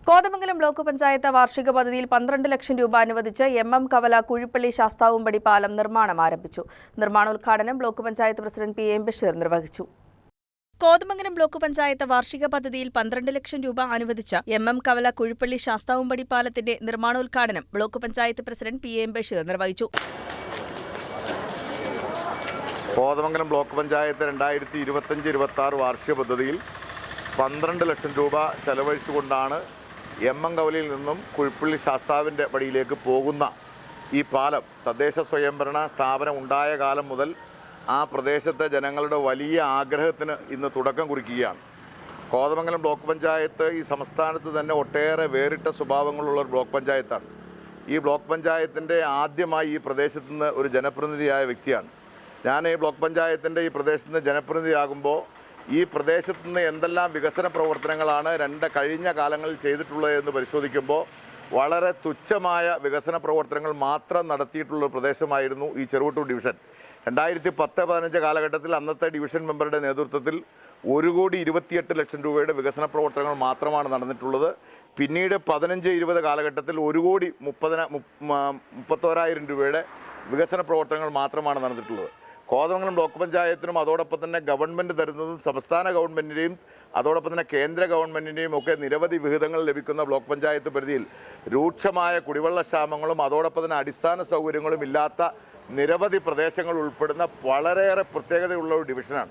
Kothamangalam block panchayat വാർഷിക പദ്ധതിയിൽ 12 ലക്ഷം രൂപ അനുവദിച്ച് എം കവല കുഴിപ്പള്ളി ശാസ്താവുംപടി പാലം നിർമ്മാണം ആരംഭിച്ചു. നിർമ്മാണോദ്ഘാടനം block panchayat president PM. Basheer നിർവഹിച്ചു. കോതമംഗലം ബ്ലോക്ക് പഞ്ചായത്ത് വാർഷിക പദ്ധതിയിൽ 12 ലക്ഷം രൂപ അനുവദിച്ച എം കവല കുഴിപ്പള്ളി ശാസ്താവുംപടി പാലത്തിന്റെ നിർമ്മാണോദ്ഘാടനം block panchayat president PM. Basheer നിർവഹിച്ചു. കോതമംഗലം ബ്ലോക്ക് പഞ്ചായത്ത് 2025-26 വാർഷിക പദ്ധതിയിൽ 12 ലക്ഷം രൂപ ചെലവഴിച്ചുകൊണ്ടാണ് എം കവലയിൽ നിന്നും കുഴിപ്പള്ളി ശാസ്താവിൻ്റെ പടിയിലേക്ക് പോകുന്ന ഈ പാലം തദ്ദേശ സ്വയംഭരണ സ്ഥാപനം ഉണ്ടായ കാലം മുതൽ ആ പ്രദേശത്തെ ജനങ്ങളുടെ വലിയ ആഗ്രഹത്തിന് ഇന്ന് തുടക്കം കുറിക്കുകയാണ്. കോതമംഗലം ബ്ലോക്ക് പഞ്ചായത്ത് ഈ സംസ്ഥാനത്ത് തന്നെ ഒട്ടേറെ വേറിട്ട സ്വഭാവങ്ങളുള്ള ഒരു ബ്ലോക്ക് പഞ്ചായത്താണ്. ഈ ബ്ലോക്ക് പഞ്ചായത്തിൻ്റെ ആദ്യമായി ഈ പ്രദേശത്ത് നിന്ന് ഒരു ജനപ്രതിനിധിയായ വ്യക്തിയാണ് ഞാൻ. ഈ ബ്ലോക്ക് പഞ്ചായത്തിൻ്റെ ഈ പ്രദേശത്ത് നിന്ന് ജനപ്രതിനിധിയാകുമ്പോൾ ഈ പ്രദേശത്ത് നിന്ന് എന്തെല്ലാം വികസന പ്രവർത്തനങ്ങളാണ് കഴിഞ്ഞ കാലങ്ങളിൽ ചെയ്തിട്ടുള്ളതെന്ന് പരിശോധിക്കുമ്പോൾ വളരെ തുച്ഛമായ വികസന പ്രവർത്തനങ്ങൾ മാത്രം നടത്തിയിട്ടുള്ള പ്രദേശമായിരുന്നു ഈ ചെറുവട്ടൂർ ഡിവിഷൻ. 2010-15 കാലഘട്ടത്തിൽ അന്നത്തെ ഡിവിഷൻ മെമ്പറുടെ നേതൃത്വത്തിൽ 1,28 ലക്ഷം രൂപയുടെ വികസന പ്രവർത്തനങ്ങൾ മാത്രമാണ് നടന്നിട്ടുള്ളത്. പിന്നീട് 15-20 കാലഘട്ടത്തിൽ 1,31,000 രൂപയുടെ വികസന പ്രവർത്തനങ്ങൾ മാത്രമാണ് നടന്നിട്ടുള്ളത്. കോതമംഗലം ബ്ലോക്ക് പഞ്ചായത്തിനും അതോടൊപ്പം തന്നെ ഗവൺമെൻറ് തരുന്നതും സംസ്ഥാന ഗവൺമെൻറ്റിൻ്റെയും അതോടൊപ്പം തന്നെ കേന്ദ്ര ഗവൺമെൻറ്റിൻ്റെയും ഒക്കെ നിരവധി വിഹിതങ്ങൾ ലഭിക്കുന്ന ബ്ലോക്ക് പഞ്ചായത്ത് പരിധിയിൽ രൂക്ഷമായ കുടിവെള്ളക്ഷാമങ്ങളും അതോടൊപ്പം തന്നെ അടിസ്ഥാന സൗകര്യങ്ങളും ഇല്ലാത്ത നിരവധി പ്രദേശങ്ങൾ ഉൾപ്പെടുന്ന വളരെയേറെ പ്രത്യേകതയുള്ള ഒരു ഡിവിഷനാണ്.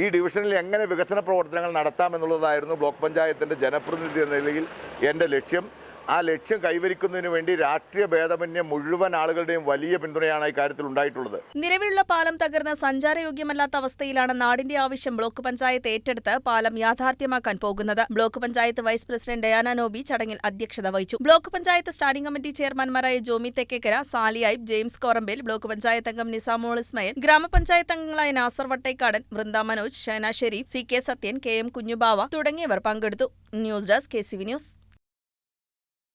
ഈ ഡിവിഷനിൽ എങ്ങനെ വികസന പ്രവർത്തനങ്ങൾ നടത്താമെന്നുള്ളതായിരുന്നു ബ്ലോക്ക് പഞ്ചായത്തിൻ്റെ ജനപ്രതിനിധി എന്ന നിലയിൽ എൻ്റെ ലക്ഷ്യം. ആ ലക്ഷ്യം കൈവരിക്കുന്നതിന് വേണ്ടി രാഷ്ട്രീയ ഭേദമന്യേ മുഴുവൻ ആളുകളുടെയും വലിയ പിന്തുണയാണ് ഈ കാര്യത്തിൽ ഉണ്ടായിട്ടുള്ളത്. നിലവിലുള്ള പാലം തകർന്ന് സഞ്ചാരയോഗ്യമല്ലാത്ത അവസ്ഥയിലാണ് നാടിന്റെ ആവശ്യം ബ്ലോക്ക് പഞ്ചായത്ത് ഏറ്റെടുത്ത് പാലം യാഥാർത്ഥ്യമാക്കാൻ പോകുന്നത്. Block panchayat vice president Diana Noby ചടങ്ങിൽ അധ്യക്ഷത വഹിച്ചു. ബ്ലോക്ക് പഞ്ചായത്ത് സ്റ്റാൻഡിംഗ് കമ്മിറ്റി ചെയർമാൻമാരായ ജോമി തെക്കേക്കര, സാലി ഐബ്, ജെയിംസ് കോറമ്പേൽ, ബ്ലോക്ക് പഞ്ചായത്ത് അംഗം നിസാമോൾ ഇസ്മയിൽ, ഗ്രാമപഞ്ചായത്ത് അംഗങ്ങളായ Nasar Vattekkadan, Vrinda Manoj, Shena Shareef, C K Sathyan, K M Kunjubava തുടങ്ങിയവർ പങ്കെടുത്തു. News desk KCV news.